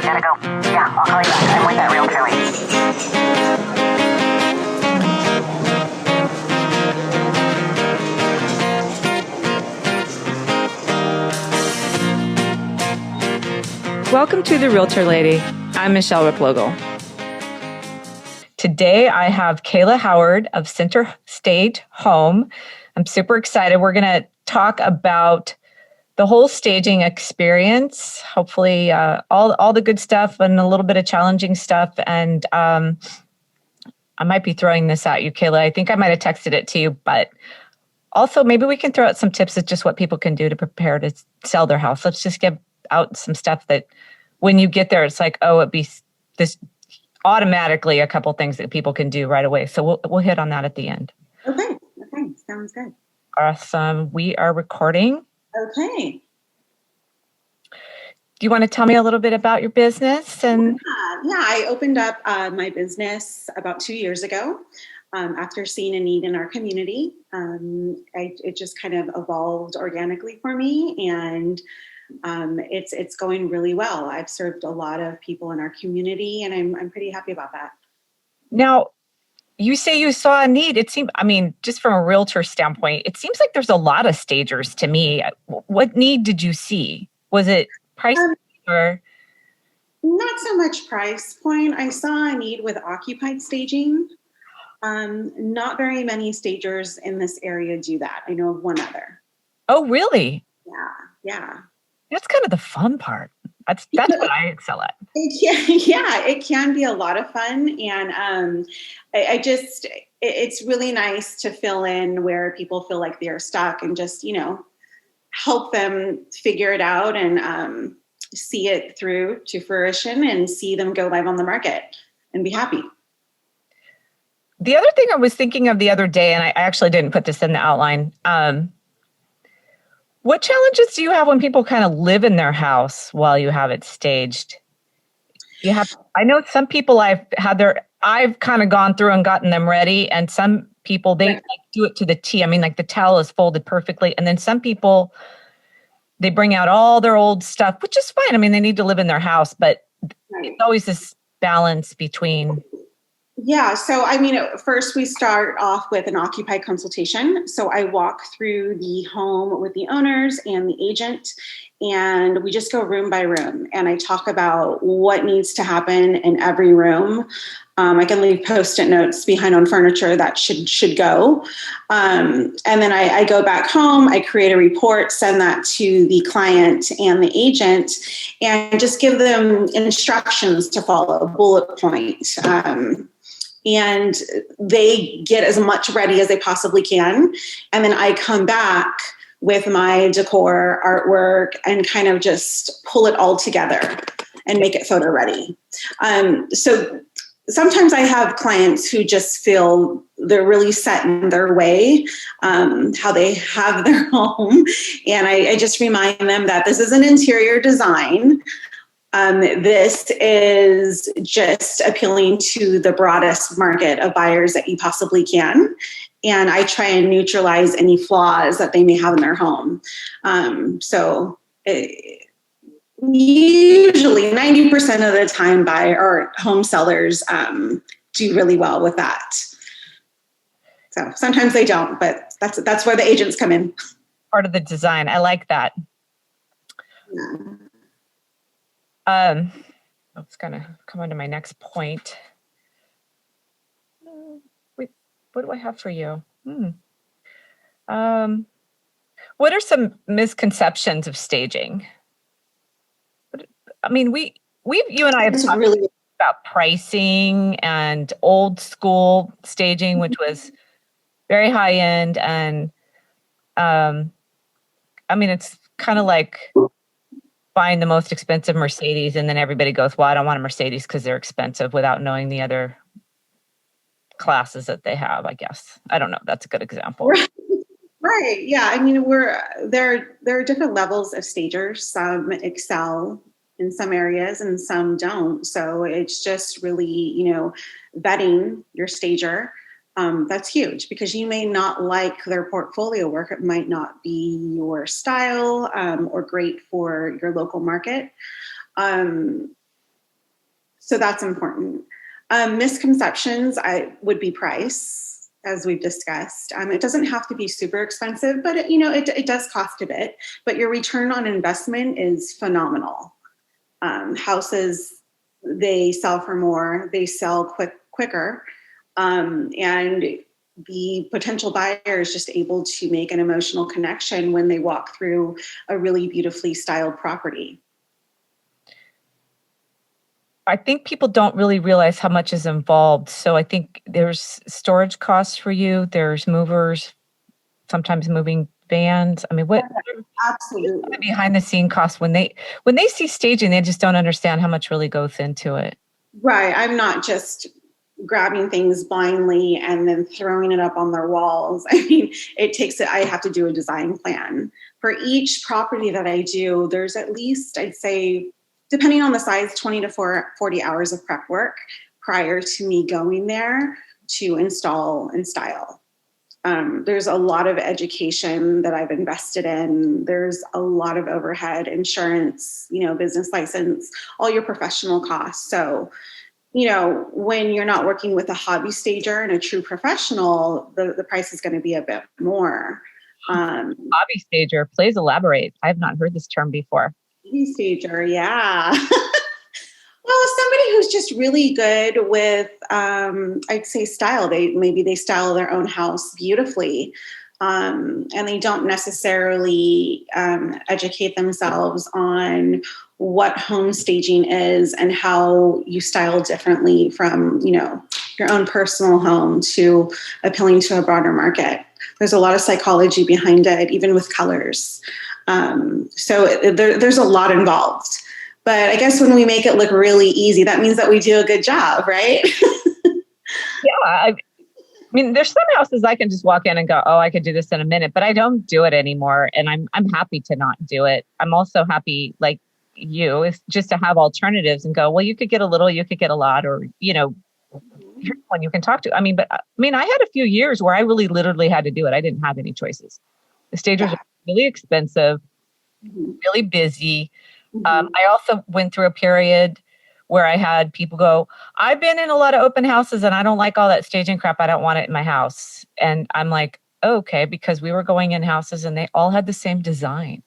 Gotta go. Yeah, I'll call you back. I'm with that realtor lady. Welcome to The Realtor Lady. I'm Michele Replogle. Today I have Kaela Howard of Center Stage Home. I'm super excited. We're going to talk about the whole staging experience, hopefully all the good stuff and a little bit of challenging stuff. And I might be throwing this at you, Kaela. I think I might have texted it to you, but also maybe we can throw out some tips of just what people can do to prepare to sell their house. Let's just give out some stuff that when you get there, it's like, oh, it'd be this automatically a couple things that people can do right away. So we'll hit on that at the end. Okay. Sounds good. Awesome. We are recording. Okay. Do you want to tell me a little bit about your business? And Yeah, I opened up my business about 2 years ago after seeing a need in our community. It just kind of evolved organically for me, and it's going really well. I've served a lot of people in our community, and I'm pretty happy about that. Now, you say you saw a need. It seemed, just from a realtor standpoint, it seems like there's a lot of stagers to me. What need did you see? Was it price or? Not so much price point. I saw a need with occupied staging. Not very many stagers in this area do that. I know of one other. Oh, really? Yeah. That's kind of the fun part. That's what I excel at. It can be a lot of fun. And it's really nice to fill in where people feel like they're stuck and just, help them figure it out and see it through to fruition and see them go live on the market and be happy. The other thing I was thinking of the other day, and I actually didn't put this in the outline, what challenges do you have when people kind of live in their house while you have it staged? I know some people I've kind of gone through and gotten them ready, and some people, they do it to the T. Like the towel is folded perfectly. And then some people, they bring out all their old stuff, which is fine. They need to live in their house, but it's always this balance between. Yeah. So, first we start off with an occupied consultation. So I walk through the home with the owners and the agent, and we just go room by room. And I talk about what needs to happen in every room. I can leave Post-it notes behind on furniture that should go. And then I go back home, I create a report, send that to the client and the agent, and just give them instructions to follow, bullet points. And they get as much ready as they possibly can. And then I come back with my decor, artwork, and kind of just pull it all together and make it photo ready. So sometimes I have clients who just feel they're really set in their way, how they have their home. And I just remind them that this is an interior design. This is just appealing to the broadest market of buyers that you possibly can. And I try and neutralize any flaws that they may have in their home. Usually 90% of the time buyer or home sellers do really well with that. So sometimes they don't, but that's where the agents come in. Part of the design. I like that. Yeah. I was going to come on to my next point. Wait, what do I have for you? What are some misconceptions of staging? You and I have talked about pricing and old school staging, which was very high end. And it's kind of like buying the most expensive Mercedes, and then everybody goes, well, I don't want a Mercedes because they're expensive, without knowing the other classes that they have, I guess. I don't know. That's a good example. Right. Yeah. There are different levels of stagers. Some excel in some areas and some don't. So it's just really, vetting your stager. That's huge, because you may not like their portfolio work. It might not be your style or great for your local market. So that's important. Misconceptions would be price, as we've discussed. It doesn't have to be super expensive, but it does cost a bit. But your return on investment is phenomenal. Houses, they sell for more, they sell quicker, and the potential buyer is just able to make an emotional connection when they walk through a really beautifully styled property. I think people don't really realize how much is involved. So I think there's storage costs for you. There's movers, sometimes moving vans. I mean, what Absolutely. the behind the scene costs when they see staging, they just don't understand how much really goes into it. Right. I'm not just grabbing things blindly and then throwing it up on their walls. I mean, I have to do a design plan. For each property that I do, there's at least, I'd say, depending on the size, 20 to 40 hours of prep work prior to me going there to install and style. There's a lot of education that I've invested in. There's a lot of overhead, insurance, business license, all your professional costs. So, when you're not working with a hobby stager and a true professional, the price is going to be a bit more. Hobby stager, please elaborate. I have not heard this term before. Hobby stager, yeah. Well, somebody who's just really good with, I'd say, style. They style their own house beautifully, and they don't necessarily educate themselves on what home staging is and how you style differently from, your own personal home to appealing to a broader market. There's a lot of psychology behind it, even with colors. So there's a lot involved. But I guess when we make it look really easy, that means that we do a good job, right? Yeah. I mean, there's some houses I can just walk in and go, oh, I could do this in a minute, but I don't do it anymore. And I'm happy to not do it. I'm also happy, like you, is just to have alternatives and go, well, you could get a little, you could get a lot, or, here's one you can talk to. I mean, I had a few years where I really literally had to do it. I didn't have any choices. The stagers are really expensive, really busy. I also went through a period where I had people go, I've been in a lot of open houses and I don't like all that staging crap. I don't want it in my house. And I'm like, okay, because we were going in houses and they all had the same design.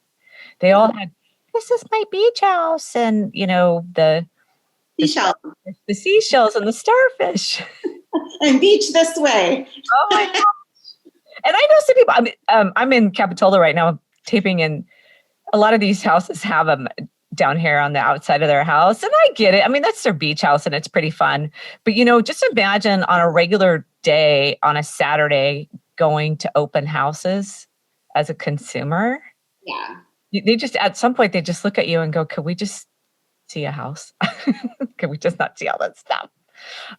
They all had, this is my beach house. And, the seashells and the starfish. And beach this way. Oh my gosh. And I know some people, I'm in Capitola right now taping, and a lot of these houses have them down here on the outside of their house. And I get it. I mean, that's their beach house and it's pretty fun. But, just imagine on a regular day, on a Saturday, going to open houses as a consumer. Yeah. They just, at some point, they just look at you and go, could we just see a house? Can we just not see all that stuff?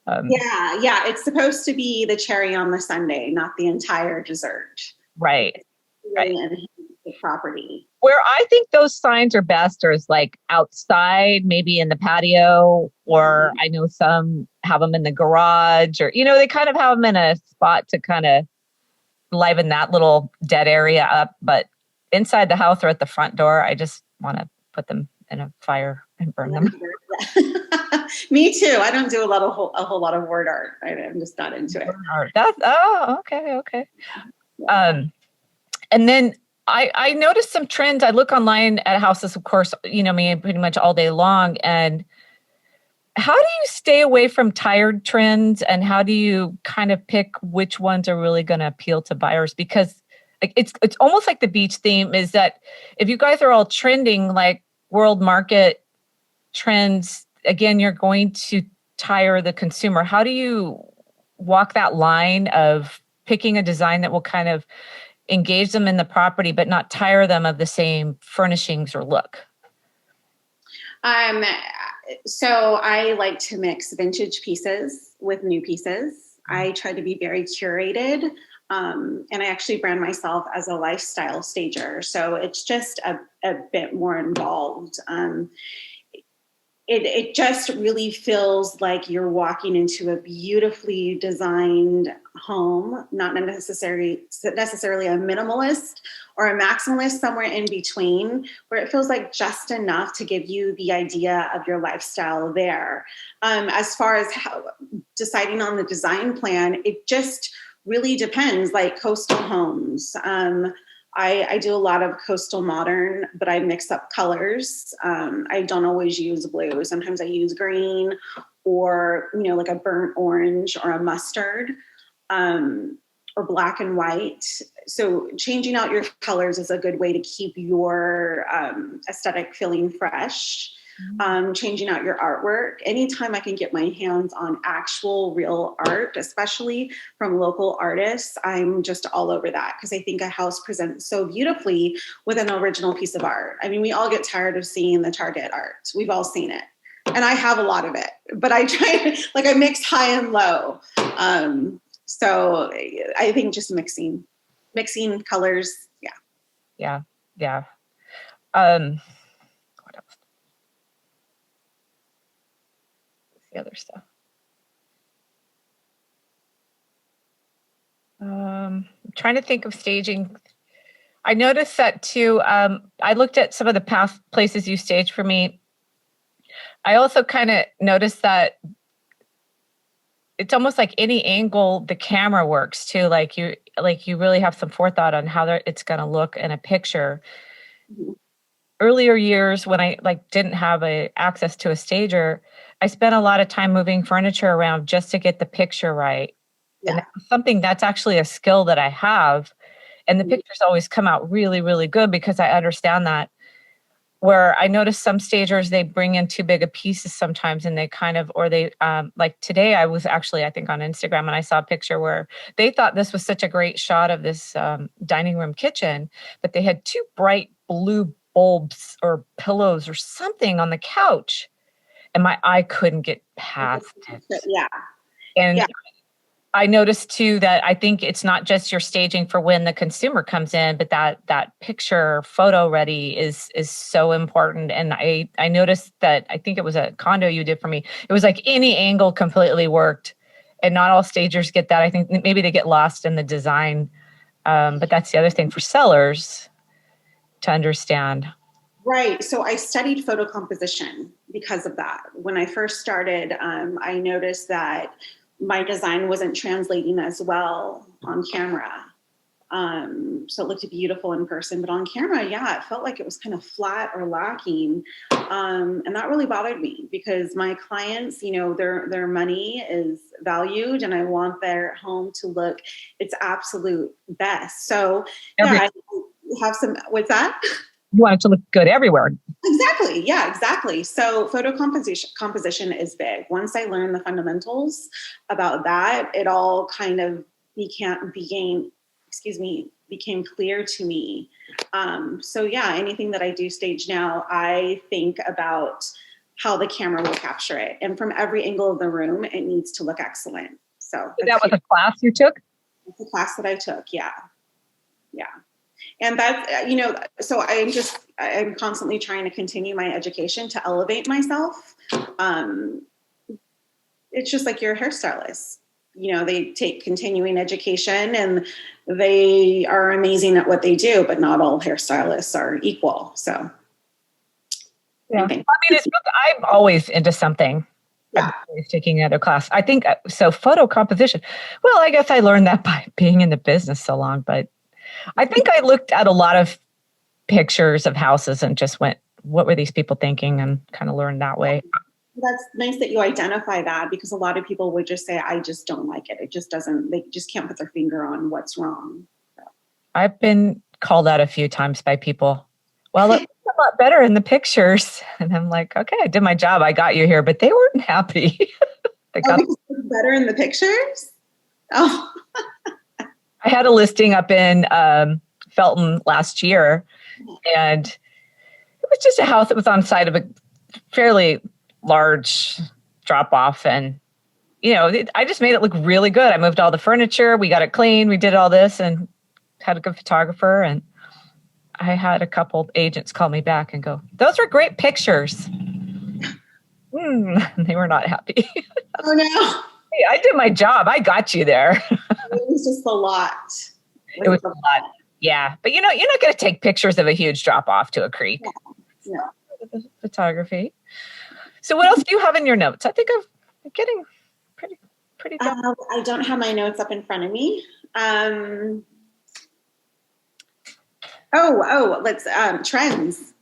Yeah. It's supposed to be the cherry on the sundae, not the entire dessert. Right. Really enhance the property. Where I think those signs are best is like outside, maybe in the patio, or I know some have them in the garage, or, they kind of have them in a spot to kind of liven that little dead area up. But inside the house or at the front door, I just want to put them in a fire and burn them. Me too. I don't do a whole lot of word art. I'm just not into it. Okay. And then I noticed some trends. I look online at houses, of course, me pretty much all day long. And how do you stay away from tired trends? And how do you kind of pick which ones are really going to appeal to buyers? Because it's almost like the beach theme is that if you guys are all trending like world market trends, again, you're going to tire the consumer. How do you walk that line of picking a design that will kind of engage them in the property, but not tire them of the same furnishings or look? So I like to mix vintage pieces with new pieces. I try to be very curated. And I actually brand myself as a lifestyle stager. So it's just a bit more involved. it just really feels like you're walking into a beautifully designed home, not necessarily a minimalist or a maximalist, somewhere in between, where it feels like just enough to give you the idea of your lifestyle there. As far as deciding on the design plan, it just really depends, like coastal homes. I do a lot of coastal modern, but I mix up colors. I don't always use blue. Sometimes I use green or, like a burnt orange or a mustard, or black and white. So changing out your colors is a good way to keep your aesthetic feeling fresh. Changing out your artwork. Anytime I can get my hands on actual real art, especially from local artists, I'm just all over that, because I think a house presents so beautifully with an original piece of art. I mean, we all get tired of seeing the Target art. We've all seen it. And I have a lot of it, but I try I mix high and low. So I think just mixing colors. Yeah. Yeah. Yeah. The other stuff. I'm trying to think of staging. I noticed that too. I looked at some of the past places you staged for me. I also kind of noticed that it's almost like any angle the camera works too. Like you really have some forethought on how it's going to look in a picture. Mm-hmm. Earlier years, when I didn't have access to a stager, I spent a lot of time moving furniture around just to get the picture right. Yeah. And that's something that's actually a skill that I have. And the pictures always come out really, really good because I understand that. Where I notice some stagers, they bring in too big a pieces sometimes, and they like today I was actually, I think on Instagram, and I saw a picture where they thought this was such a great shot of this dining room kitchen, but they had two bright blue bulbs or pillows or something on the couch, and my eye couldn't get past it. Yeah. And yeah. I noticed too that I think it's not just your staging for when the consumer comes in, but that picture photo ready is so important. And I noticed that, I think it was a condo you did for me. It was like any angle completely worked, and not all stagers get that. I think maybe they get lost in the design. But that's the other thing for sellers to understand. Right. So I studied photo composition because of that. When I first started, I noticed that my design wasn't translating as well on camera. So it looked beautiful in person, but on camera, yeah, it felt like it was kind of flat or lacking. And that really bothered me, because my clients, their money is valued, and I want their home to look its absolute best. So yeah, I have some, what's that? You want it to look good everywhere. Exactly. Yeah, exactly. So photo composition is big. Once I learned the fundamentals about that, it all kind of became clear to me. So yeah, anything that I do stage now, I think about how the camera will capture it. And from every angle of the room, it needs to look excellent. So that was a class you took? It's a class that I took. Yeah. Yeah. And that's, so I'm constantly trying to continue my education to elevate myself. It's just like you're a hairstylist. They take continuing education, and they are amazing at what they do, but not all hairstylists are equal. So, yeah. I'm always into something. Yeah. I'm always taking another class. I think so. Photo composition. Well, I guess I learned that by being in the business so long, but I think I looked at a lot of pictures of houses and just went, what were these people thinking? And kind of learned that way. That's nice that you identify that, because a lot of people would just say, I just don't like it. It just doesn't, they just can't put their finger on what's wrong. So. I've been called out a few times by people. Well, it looks a lot better in the pictures. And I'm like, okay, I did my job. I got you here, but they weren't happy. Because it's better in the pictures? Oh. I had a listing up in Felton last year, and it was just a house that was on the side of a fairly large drop off. And, I just made it look really good. I moved all the furniture. We got it clean. We did all this and had a good photographer. And I had a couple agents call me back and go, those were great pictures. They were not happy. Oh no. Hey, I did my job. I got you there. It was just a lot. It was a lot. Yeah. But you're not going to take pictures of a huge drop off to a creek. No. Photography. So what else do you have in your notes? I think I'm getting pretty done. I don't have my notes up in front of me. Let's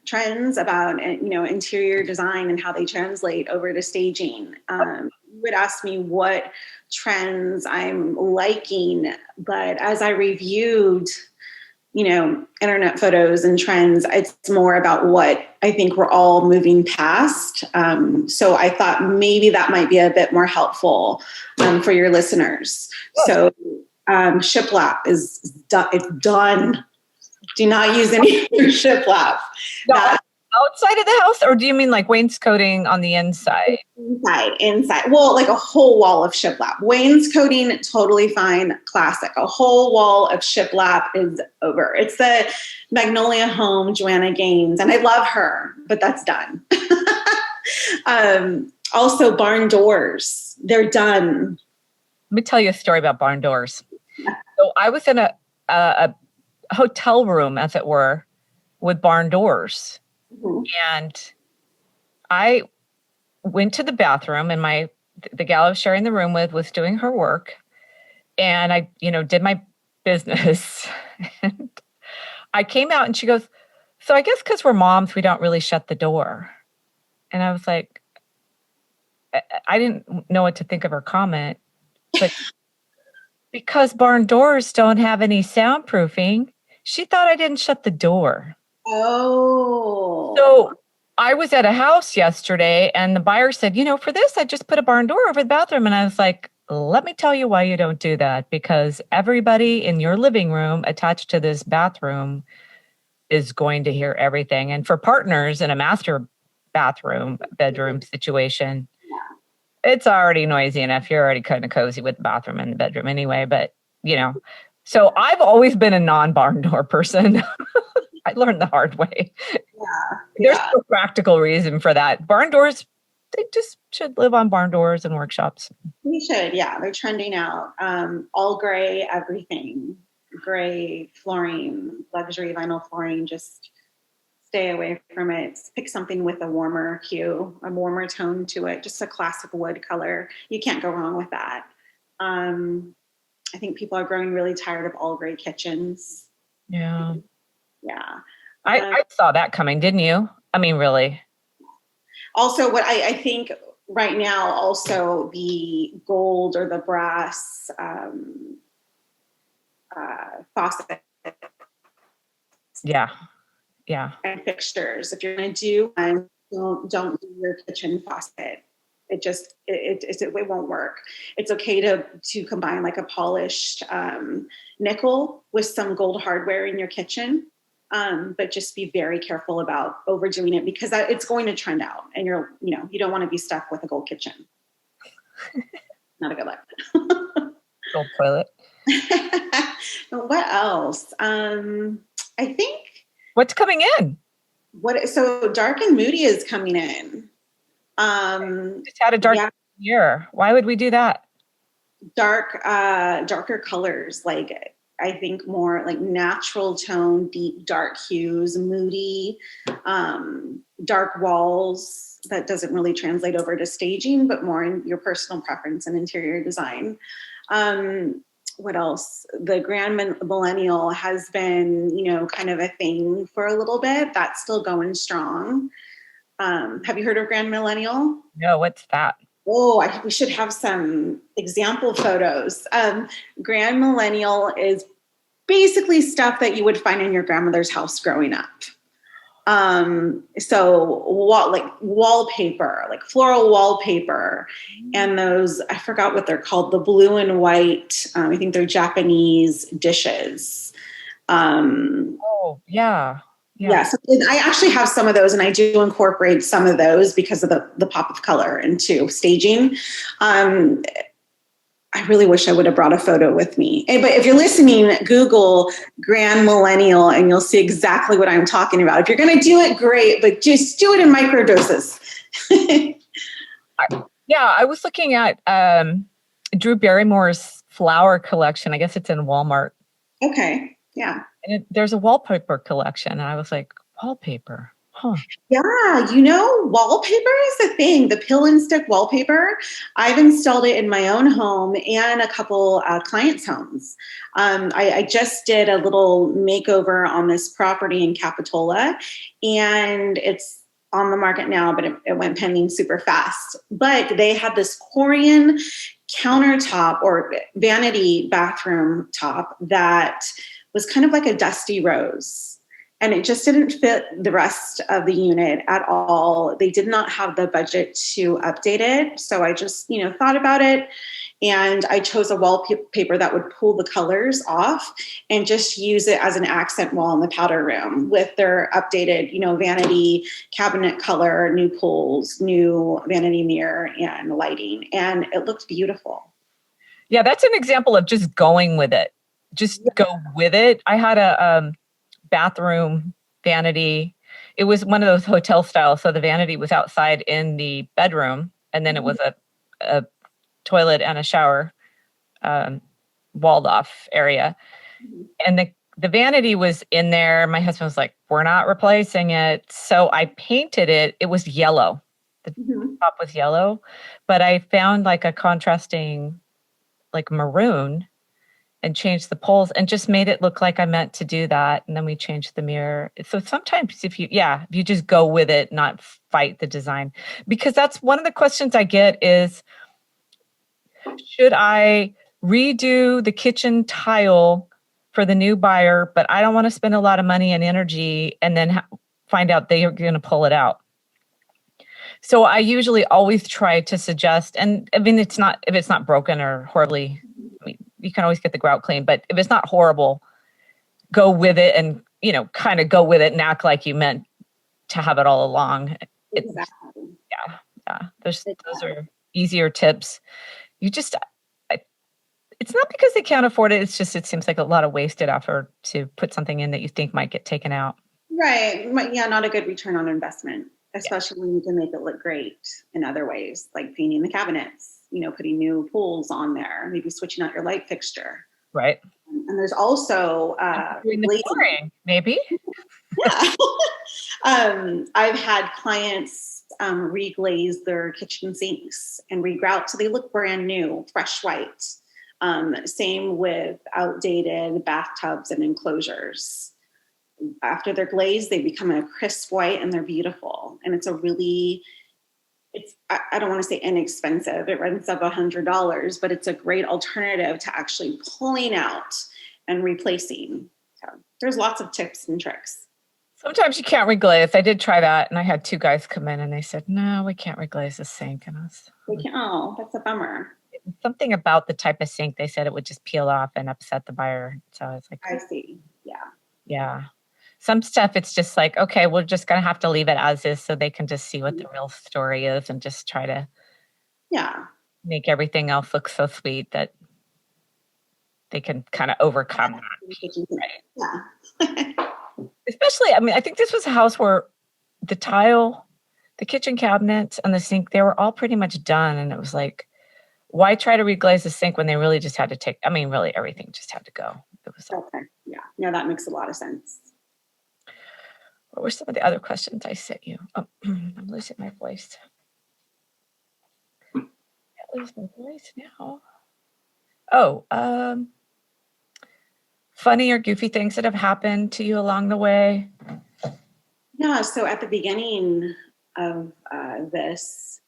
trends about interior design and how they translate over to staging. You would ask me what trends I'm liking, but as I reviewed internet photos and trends, it's more about what I think we're all moving past. So I thought maybe that might be a bit more helpful for your listeners. So shiplap is done. It's done. Do not use any shiplap. No, outside of the house, or do you mean like wainscoting on the inside? Inside. Well, like a whole wall of shiplap. Wainscoting, totally fine, classic. A whole wall of shiplap is over. It's the Magnolia Home, Joanna Gaines, and I love her, but that's done. Also, barn doors. They're done. Let me tell you a story about barn doors. So I was in a hotel room, as it were, with barn doors. Mm-hmm. And I went to the bathroom, and the gal I was sharing the room with was doing her work. And I, did my business. And I came out and she goes, "So I guess because we're moms, we don't really shut the door." And I was like, I didn't know what to think of her comment. But because barn doors don't have any soundproofing, she thought I didn't shut the door. Oh. So I was at a house yesterday and the buyer said, for this, I just put a barn door over the bathroom. And I was like, let me tell you why you don't do that. Because everybody in your living room attached to this bathroom is going to hear everything. And for partners in a master bedroom situation, it's already noisy enough. You're already kind of cozy with the bathroom and the bedroom anyway. But, so I've always been a non-barn door person. I learned the hard way. Yeah. There's no practical reason for that. Barn doors, they just should live on barn doors and workshops. We should, yeah. They're trending out. All gray, everything. Gray flooring, luxury vinyl flooring, just stay away from it. Pick something with a warmer hue, a warmer tone to it, just a classic wood color. You can't go wrong with that. I think people are growing really tired of all gray kitchens. Yeah. Yeah. I saw that coming, didn't you? I mean, really. Also, what I think right now, also the gold or the brass faucet. Yeah. Yeah. And fixtures. If you're going to do one, don't do your kitchen faucet. It won't work. It's okay to combine like a polished nickel with some gold hardware in your kitchen. But just be very careful about overdoing it because it's going to trend out and you don't want to be stuck with a gold kitchen. Not a good look. Gold toilet. What else? I think. What's coming in? So Dark and Moody is coming in. Just had a dark year. Why would we do that? Darker colors, like I think more like natural tone, deep dark hues, moody, dark walls. That doesn't really translate over to staging, but more in your personal preference and interior design. What else? The Grand Millennial has been, kind of a thing for a little bit. That's still going strong. Have you heard of Grand Millennial? No, what's that? Oh, I think we should have some example photos. Grand Millennial is basically stuff that you would find in your grandmother's house growing up. So wallpaper, like floral wallpaper, and those, I forgot what they're called, the blue and white, I think they're Japanese dishes. Oh, yeah. Yeah. So I actually have some of those, and I do incorporate some of those because of the pop of color into staging. I really wish I would have brought a photo with me. But if you're listening, Google Grand Millennial and you'll see exactly what I'm talking about. If you're going to do it, great, but just do it in micro doses. Yeah, I was looking at Drew Barrymore's flower collection. I guess it's in Walmart. Okay. Yeah. And there's a wallpaper collection. And I was like, wallpaper? Huh. Yeah, wallpaper is a thing. The pill and stick wallpaper. I've installed it in my own home and a couple clients' homes. I just did a little makeover on this property in Capitola, and it's on the market now, but it went pending super fast. But they had this Korean countertop or vanity bathroom top that was kind of like a dusty rose. And it just didn't fit the rest of the unit at all. They did not have the budget to update it. So I just, thought about it. And I chose a wallpaper that would pull the colors off and just use it as an accent wall in the powder room with their updated, vanity cabinet color, new pulls, new vanity mirror and lighting. And it looked beautiful. Yeah, that's an example of just going with it. Just go with it. I had a bathroom vanity. It was one of those hotel styles. So the vanity was outside in the bedroom, and then it was a toilet and a shower walled off area. And the vanity was in there. My husband was like, we're not replacing it. So I painted it. It was yellow. The top was yellow, but I found like a contrasting like maroon and changed the poles and just made it look like I meant to do that. And then we changed the mirror. So sometimes if you just go with it, not fight the design, because that's one of the questions I get is, should I redo the kitchen tile for the new buyer, but I don't want to spend a lot of money and energy and then find out they are going to pull it out. So I usually always try to suggest, and I mean, if it's not broken or horribly, you can always get the grout clean, but if it's not horrible, go with it and, kind of go with it and act like you meant to have it all along. Exactly. Yeah. Those are easier tips. It's not because they can't afford it. It's just, it seems like a lot of wasted effort to put something in that you think might get taken out. Right. Yeah. Not a good return on investment, especially when you can make it look great in other ways, like painting the cabinets, putting new pools on there, maybe switching out your light fixture. Right. And there's also doing the flooring, maybe. Yeah. I've had clients reglaze their kitchen sinks and regrout so they look brand new, fresh white. Same with outdated bathtubs and enclosures. After they're glazed, they become a crisp white and they're beautiful. And I don't want to say inexpensive. It runs up $100, but it's a great alternative to actually pulling out and replacing. So there's lots of tips and tricks. Sometimes you can't reglaze. I did try that, and I had two guys come in, and they said, "No, we can't reglaze the sink." And I was, oh, that's a bummer. Something about the type of sink, they said it would just peel off and upset the buyer. So I was like, I see. Yeah. Some stuff, it's just like, okay, we're just going to have to leave it as is so they can just see what the real story is and just try to make everything else look so sweet that they can kind of overcome that. Right? Yeah. Especially, I mean, I think this was a house where the tile, the kitchen cabinets, and the sink, they were all pretty much done. And it was like, why try to reglaze the sink when they really just had to really everything just had to go. It was okay. Yeah. No, that makes a lot of sense. What were some of the other questions I sent you? Oh, I'm losing my voice. I lose my voice now. Oh, funny or goofy things that have happened to you along the way? Yeah. So at the beginning of this,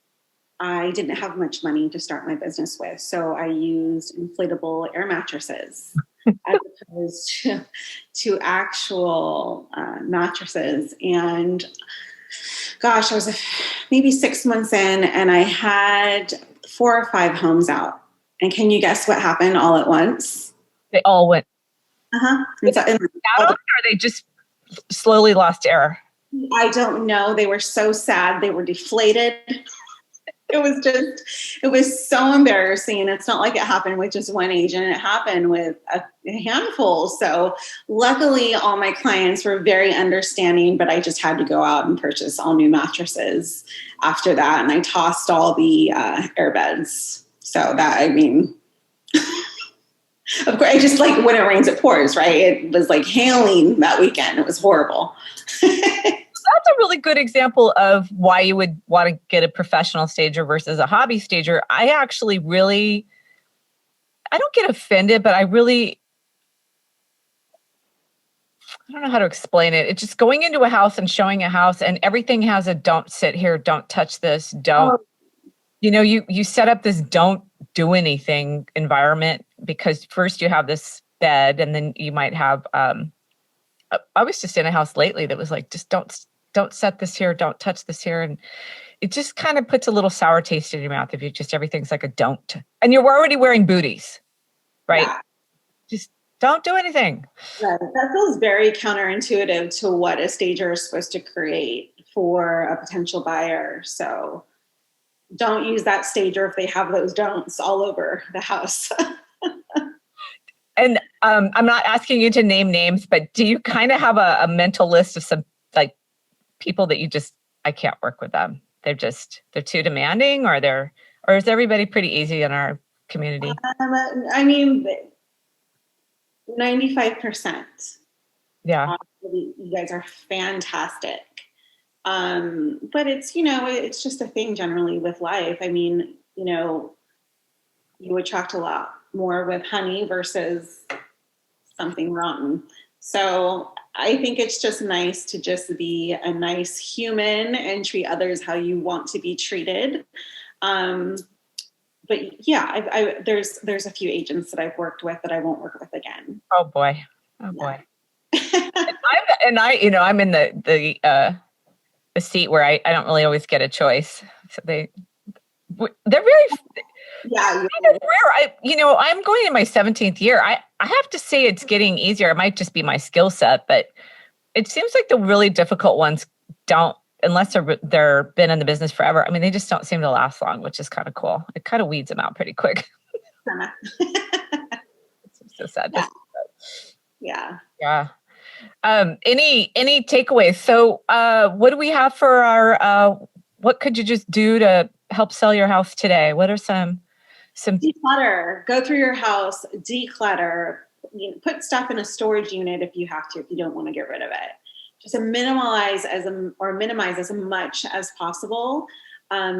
I didn't have much money to start my business with. So I used inflatable air mattresses as opposed to actual mattresses. And gosh, I was maybe 6 months in and I had 4 or 5 homes out. And can you guess what happened all at once? They all went. Or they just slowly lost air? I don't know. They were so sad. They were deflated. It was so embarrassing. It's not like it happened with just one agent. It happened with a handful. So luckily all my clients were very understanding, but I just had to go out and purchase all new mattresses after that. And I tossed all the air beds. So that, I mean, of course, I just like when it rains, it pours, right? It was like hailing that weekend. It was horrible. That's a really good example of why you would want to get a professional stager versus a hobby stager. I actually really, I don't get offended, but I don't know how to explain it. It's just going into a house and showing a house and everything has a don't sit here, don't touch this, don't, you set up this don't do anything environment because first you have this bed and then you might have, I was just in a house lately that was like, just don't set this here, don't touch this here. And it just kind of puts a little sour taste in your mouth if you just, everything's like a don't. And you're already wearing booties, right? Yeah. Just don't do anything. Yeah, that feels very counterintuitive to what a stager is supposed to create for a potential buyer. So don't use that stager if they have those don'ts all over the house. And I'm not asking you to name names, but do you kind of have a mental list of some like people that you just, I can't work with them. They're too demanding or is everybody pretty easy in our community? I mean, 95%. Yeah. You guys are fantastic. But it's, it's just a thing generally with life. I mean, you attract a lot more with honey versus something rotten. So I think it's just nice to just be a nice human and treat others how you want to be treated. But yeah, there's a few agents that I've worked with that I won't work with again. Oh boy. I'm in the seat where I don't really always get a choice. So they're very kind of rare. I'm going in my 17th year. I have to say it's getting easier. It might just be my skill set, but it seems like the really difficult ones don't, unless they're been in the business forever. I mean, they just don't seem to last long, which is kind of cool. It kind of weeds them out pretty quick. It's so sad. Yeah. Any takeaways? So, what do we have for our? What could you just do to help sell your house today? What are some declutter? Go through your house, declutter. Put stuff in a storage unit if you have to. If you don't want to get rid of it, just minimize as much as possible.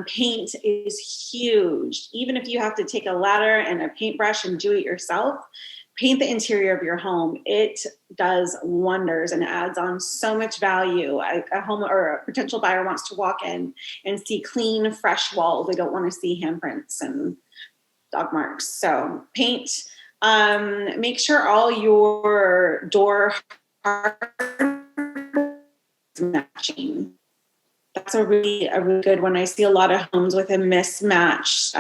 Paint is huge. Even if you have to take a ladder and a paintbrush and do it yourself. Paint the interior of your home. It does wonders and adds on so much value. A home or a potential buyer wants to walk in and see clean, fresh walls. They don't want to see handprints and dog marks. So paint. Make sure all your door is matching. That's a really good one. I see a lot of homes with a mismatched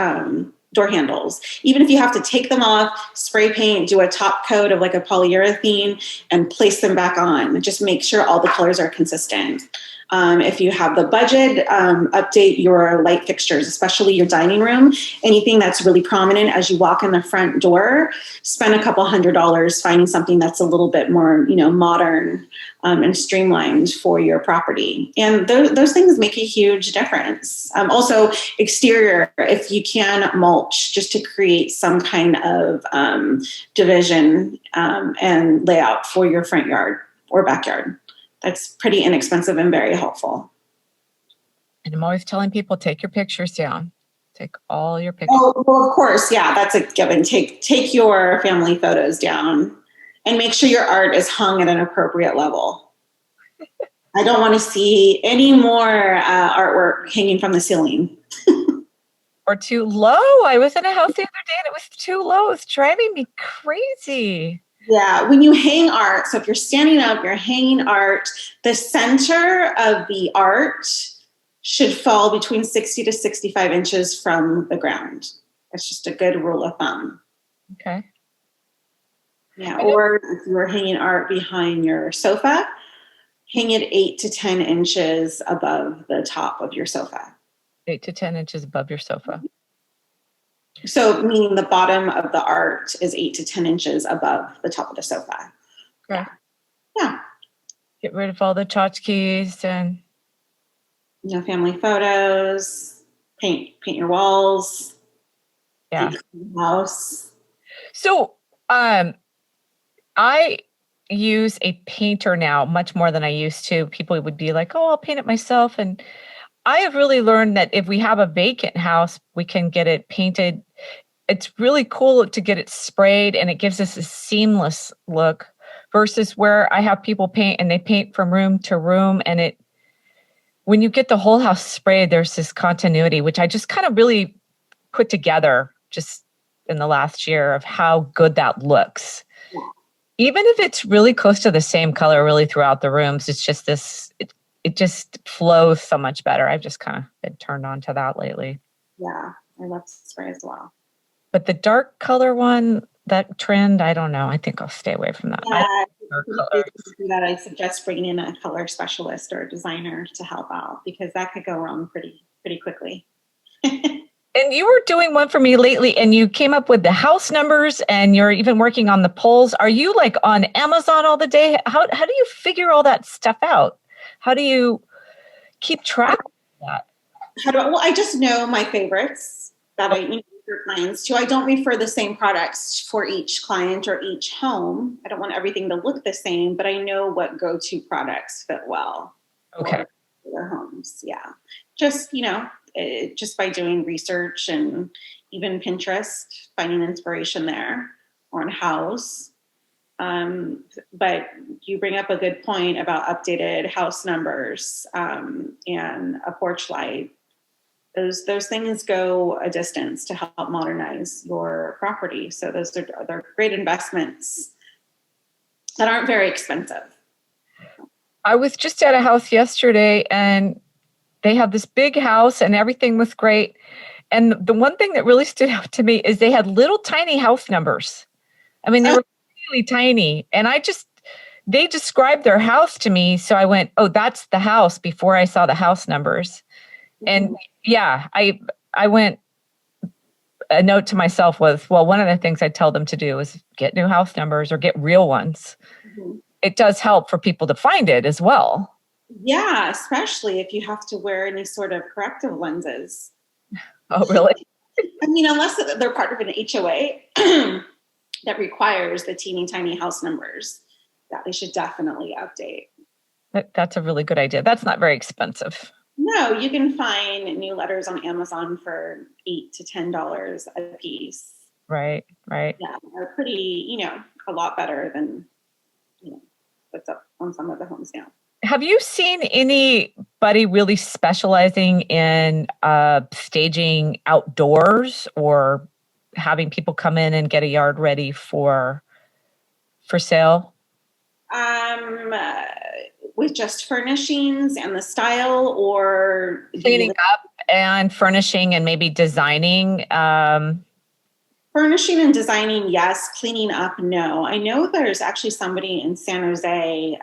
door handles. Even if you have to take them off, spray paint, do a top coat of like a polyurethane and place them back on. Just make sure all the colors are consistent. If you have the budget, update your light fixtures, especially your dining room. Anything that's really prominent as you walk in the front door, spend a couple $100 finding something that's a little bit more, modern and streamlined for your property. And those things make a huge difference. Also, exterior, if you can mulch just to create some kind of division and layout for your front yard or backyard. That's pretty inexpensive and very helpful. And I'm always telling people, take your pictures down. Take all your pictures. Oh, well, of course. Yeah, that's a given. Take your family photos down and make sure your art is hung at an appropriate level. I don't want to see any more artwork hanging from the ceiling. Or too low. I was in a house the other day and it was too low. It's driving me crazy. Yeah, when you hang art, so if you're standing up, you're hanging art, the center of the art should fall between 60 to 65 inches from the ground. That's just a good rule of thumb. Okay. Yeah, or if you're hanging art behind your sofa, hang it 8 to 10 inches above the top of your sofa. 8 to 10 inches above your sofa. So meaning the bottom of the art is 8 to 10 inches above the top of the sofa. Okay. Yeah. Get rid of all the tchotchkes and No family photos. Paint your walls. yeah. House. So I use a painter now much more than I used to. People would be like, "Oh, I'll paint it myself." And I have really learned that if we have a vacant house, we can get it painted. It's really cool to get it sprayed and it gives us a seamless look versus where I have people paint and they paint from room to room. And when you get the whole house sprayed, there's this continuity, which I just kind of really put together just in the last year of how good that looks. Even if it's really close to the same color really throughout the rooms, it's just it just flows so much better. I've just kind of been turned on to that lately. Yeah, I love spray as well. But the dark color one, that trend, I don't know. I think I'll stay away from that. That I suggest bringing in a color specialist or a designer to help out because that could go wrong pretty quickly. And you were doing one for me lately and you came up with the house numbers and you're even working on the polls. Are you like on Amazon all the day? How do you figure all that stuff out? How do you keep track of that? Well, I just know my favorites that I for clients too. I don't refer the same products for each client or each home. I don't want everything to look the same, but I know what go-to products fit well. Okay. For their homes. Yeah. Just, just by doing research and even Pinterest, finding inspiration there on house. But you bring up a good point about updated house numbers and a porch light. Those things go a distance to help modernize your property. So they're great investments that aren't very expensive. I was just at a house yesterday and they have this big house and everything was great. And the one thing that really stood out to me is they had little tiny house numbers. I mean, they were really tiny. And they described their house to me. So I went, oh, that's the house before I saw the house numbers. And yeah, I went, a note to myself was, well, one of the things I tell them to do is get new house numbers or get real ones. Mm-hmm. It does help for people to find it as well. Yeah, especially if you have to wear any sort of corrective lenses. Oh, really? I mean, unless they're part of an HOA that requires the teeny tiny house numbers, that they should definitely update. That's a really good idea. That's not very expensive. No, you can find new letters on Amazon for $8 to $10 a piece. Right. Yeah, they're pretty, a lot better than, what's up on some of the homes now. Have you seen anybody really specializing in staging outdoors or having people come in and get a yard ready for sale? With just furnishings and the style, or cleaning up and furnishing and maybe designing? Furnishing and designing, yes. Cleaning up, no. I know there's actually somebody in San Jose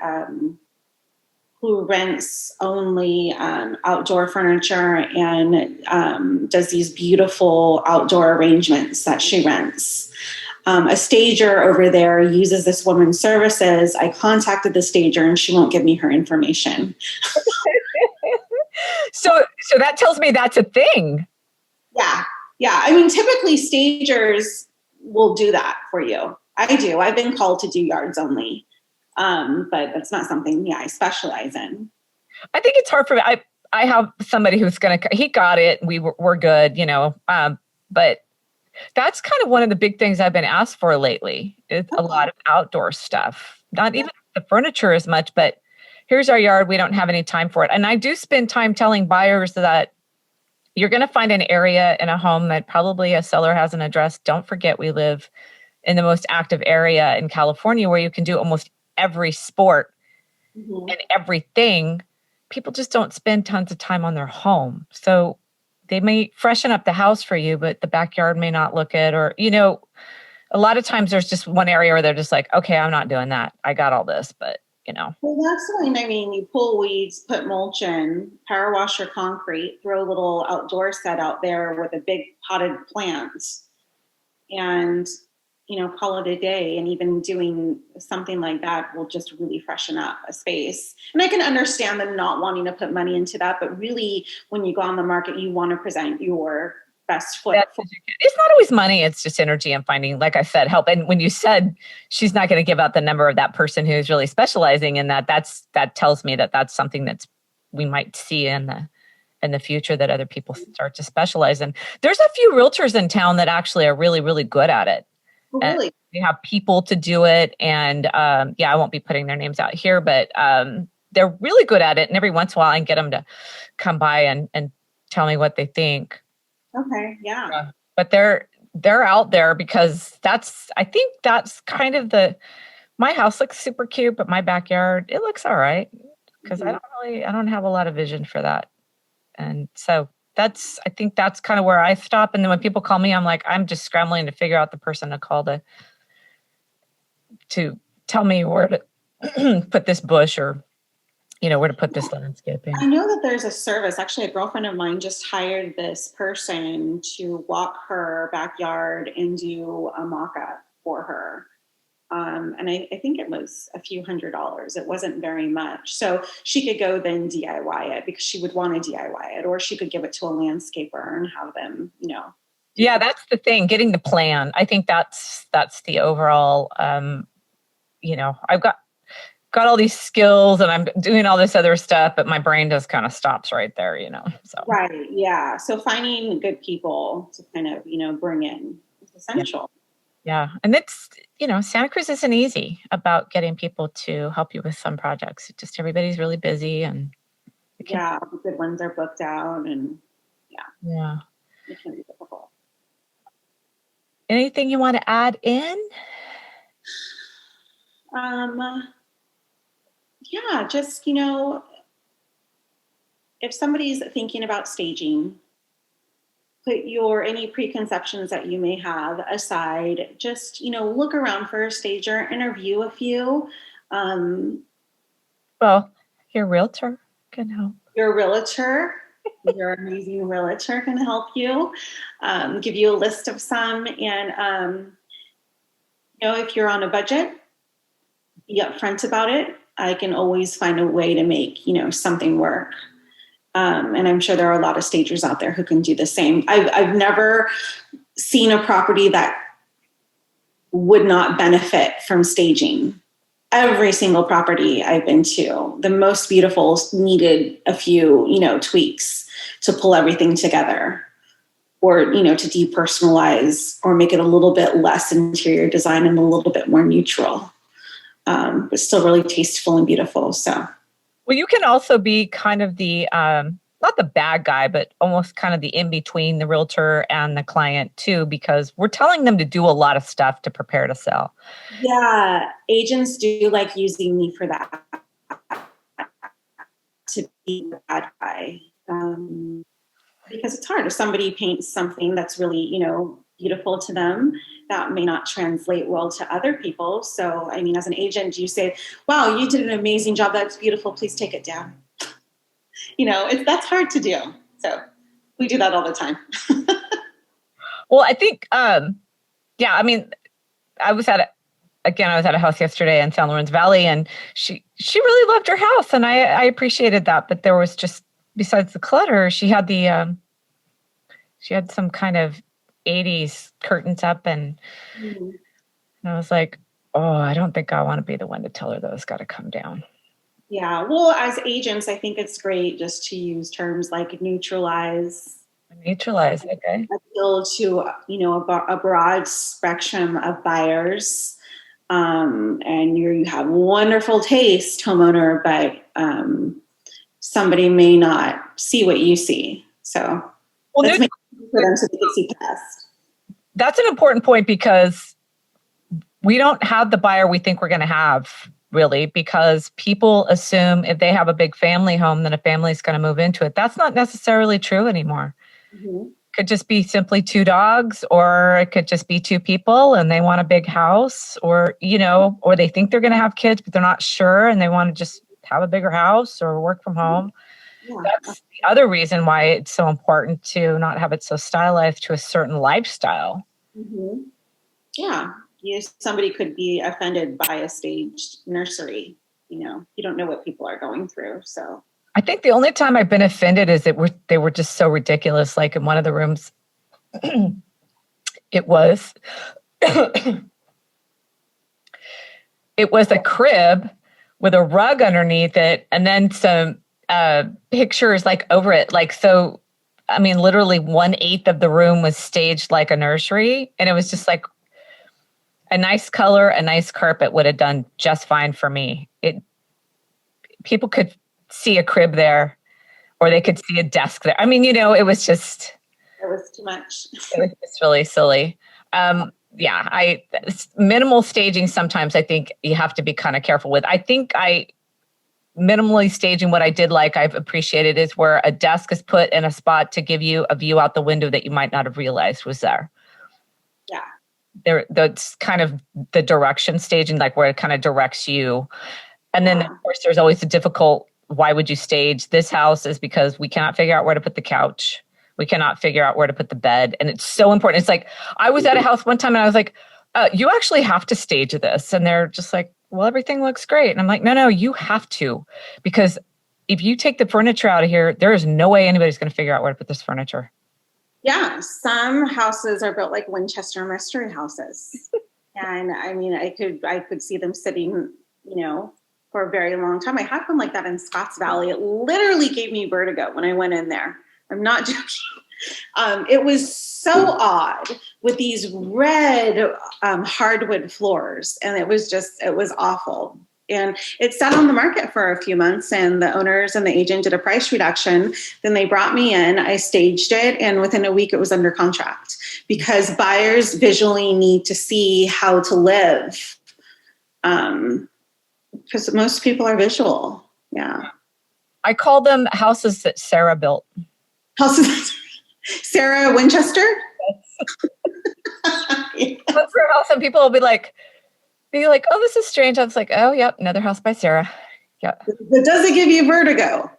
who rents only outdoor furniture and does these beautiful outdoor arrangements that she rents. A stager over there uses this woman's services. I contacted the stager and she won't give me her information. So that tells me that's a thing. Yeah. I mean, typically stagers will do that for you. I do. I've been called to do yards only. But that's not something, I specialize in. I think it's hard for me. I have somebody who's he got it. We're good, but that's kind of one of the big things I've been asked for lately is a lot of outdoor stuff, not even the furniture as much, but here's our yard. We don't have any time for it. And I do spend time telling buyers that you're going to find an area in a home that probably a seller hasn't addressed. Don't forget, we live in the most active area in California where you can do almost every sport and everything. People just don't spend tons of time on their home. So they may freshen up the house for you, but the backyard may not look it. Or, a lot of times there's just one area where they're just like, okay, I'm not doing that. I got all this. But Well, that's when, I mean, you pull weeds, put mulch in, power wash your concrete, throw a little outdoor set out there with a big potted plant, and, call it a day. And even doing something like that will just really freshen up a space. And I can understand them not wanting to put money into that, but really, when you go on the market, you want to present your best foot. It's not always money. It's just energy and finding, like I said, help. And when you said she's not going to give out the number of that person who's really specializing in that, that tells me that that's something that's we might see in the future, that other people start to specialize in. There's a few realtors in town that actually are really, really good at it. Oh, really? They have people to do it. And I won't be putting their names out here, but they're really good at it. And every once in a while I can get them to come by and tell me what they think. Okay. Yeah. But they're out there because I think that's kind of my house looks super cute, but my backyard, it looks all right because I don't have a lot of vision for that. And so I think that's kind of where I stop. And then when people call me, I'm like, I'm just scrambling to figure out the person to call to tell me where to put this bush or where to put this landscaping. I know that there's a service. Actually, a girlfriend of mine just hired this person to walk her backyard and do a mock-up for her. And I think it was a few $100s. It wasn't very much. So she could go then DIY it because she would want to DIY it, or she could give it to a landscaper and have them, Yeah, that's the thing, getting the plan. I think that's the overall, I've got all these skills and I'm doing all this other stuff, but my brain just kind of stops right there, so. Right. Yeah. So finding good people to kind of, bring in is essential. Yeah. And it's, Santa Cruz isn't easy about getting people to help you with some projects. It's just everybody's really busy and. The good ones are booked out and Yeah. It can be difficult. Anything you want to add in? Just, if somebody's thinking about staging, put any preconceptions that you may have aside. Just, look around for a stager, interview a few. Well, your realtor can help. Your amazing realtor can help you, give you a list of some. And, if you're on a budget, be upfront about it. I can always find a way to make, something work. And I'm sure there are a lot of stagers out there who can do the same. I've never seen a property that would not benefit from staging. Every single property I've been to, the most beautiful needed a few, tweaks to pull everything together, or, to depersonalize or make it a little bit less interior design and a little bit more neutral. But still really tasteful and beautiful. So, well, you can also be kind of the not the bad guy, but almost kind of the in between the realtor and the client too, because we're telling them to do a lot of stuff to prepare to sell. Yeah, agents do like using me for that, to be the bad guy, because it's hard if somebody paints something that's really beautiful to them, that may not translate well to other people. So, I mean, as an agent, you say, wow, you did an amazing job. That's beautiful. Please take it down. That's hard to do. So we do that all the time. Well, I think, I was at a house yesterday in San Lorenzo Valley, and she really loved her house. And I appreciated that. But there was just, besides the clutter, she had some kind of 80s curtains up, and I was like, oh, I don't think I want to be the one to tell her those got to come down. Yeah, well, as agents, I think it's great just to use terms like neutralize. Okay. Appeal to a broad spectrum of buyers, and you have wonderful taste, homeowner, but somebody may not see what you see. So let's make it for them so they can see past. That's an important point, because we don't have the buyer we think we're going to have, really, because people assume if they have a big family home, then a family is going to move into it. That's not necessarily true anymore. could just be simply two dogs, or it could just be two people and they want a big house, or, or they think they're going to have kids, but they're not sure and they want to just have a bigger house or work from home. Yeah. That's the other reason why it's so important to not have it so stylized to a certain lifestyle. Mm-hmm. Yeah. Somebody could be offended by a staged nursery. You don't know what people are going through. So I think the only time I've been offended is they were just so ridiculous. Like in one of the rooms, it was it was a crib with a rug underneath it, and then some pictures like over it. Like, so, I mean, literally 1/8 of the room was staged like a nursery, and it was just like a nice color, a nice carpet would have done just fine for me. People could see a crib there, or they could see a desk there. I mean, it was too much. It was just really silly. Minimal staging, sometimes I think you have to be kind of careful with. I think minimally staging, what I did like, I've appreciated, is where a desk is put in a spot to give you a view out the window that you might not have realized was there. Yeah. That's kind of the direction staging, like where it kind of directs you. And then, of course, there's always the difficult, why would you stage this house, is because we cannot figure out where to put the couch. We cannot figure out where to put the bed. And it's so important. It's like, I was at a house one time and I was like, you actually have to stage this. And they're just like, well, everything looks great. And I'm like, no, you have to. Because if you take the furniture out of here, there is no way anybody's going to figure out where to put this furniture. Yeah, some houses are built like Winchester mystery houses. And I mean, I could see them sitting, for a very long time. I had one like that in Scotts Valley. It literally gave me vertigo when I went in there. I'm not joking. It was so odd with these red hardwood floors. And it was awful. And it sat on the market for a few months, and the owners and the agent did a price reduction. Then they brought me in, I staged it, and within a week it was under contract, because buyers visually need to see how to live. Because most people are visual. Yeah. I call them houses that Sarah built. Houses. Sarah Winchester? Yeah. That's her house, and people will be like, oh, this is strange. I was like, oh, yep, another house by Sarah. Yeah. But does it give you vertigo?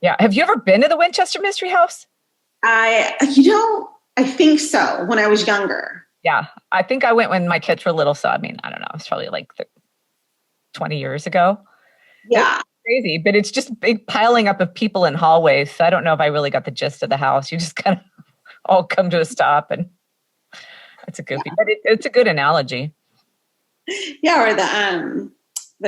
Yeah. Have you ever been to the Winchester Mystery House? I think so, when I was younger. Yeah. I think I went when my kids were little. So, I mean, I don't know. It's probably like 20 years ago. Yeah. It's crazy, but it's just big piling up of people in hallways. So I don't know if I really got the gist of the house. You just kind of all come to a stop, and it's a goofy, but it's a good analogy. Yeah, or the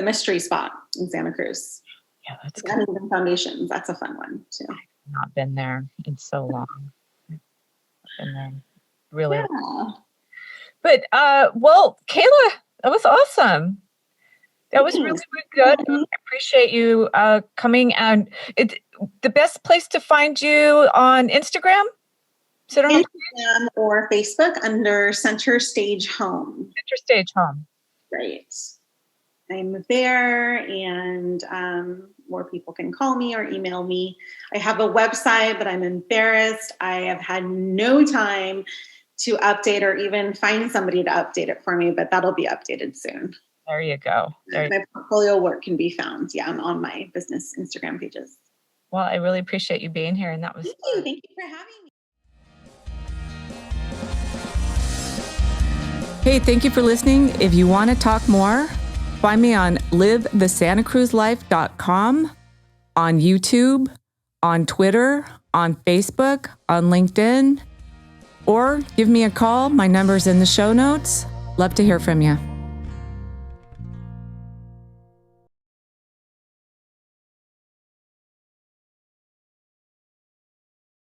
mystery spot in Santa Cruz. Yeah, that's good. Even Foundations. That's a fun one too. I've not been there in so long. I've been there really. Yeah. But well, Kaela, that was awesome. That was really, really good. I appreciate you coming. And it's the best place to find you on Instagram. Instagram or Facebook under Center Stage Home. Center Stage Home. Right. I'm there, and more people can call me or email me. I have a website, but I'm embarrassed. I have had no time to update or even find somebody to update it for me, but that'll be updated soon. There you go. My portfolio work can be found, on my business Instagram pages. Well, I really appreciate you being here, and that was fun. Thank you for having me. Hey, thank you for listening. If you want to talk more, find me on livethesantacruzlife.com, on YouTube, on Twitter, on Facebook, on LinkedIn, or give me a call. My number's in the show notes. Love to hear from you.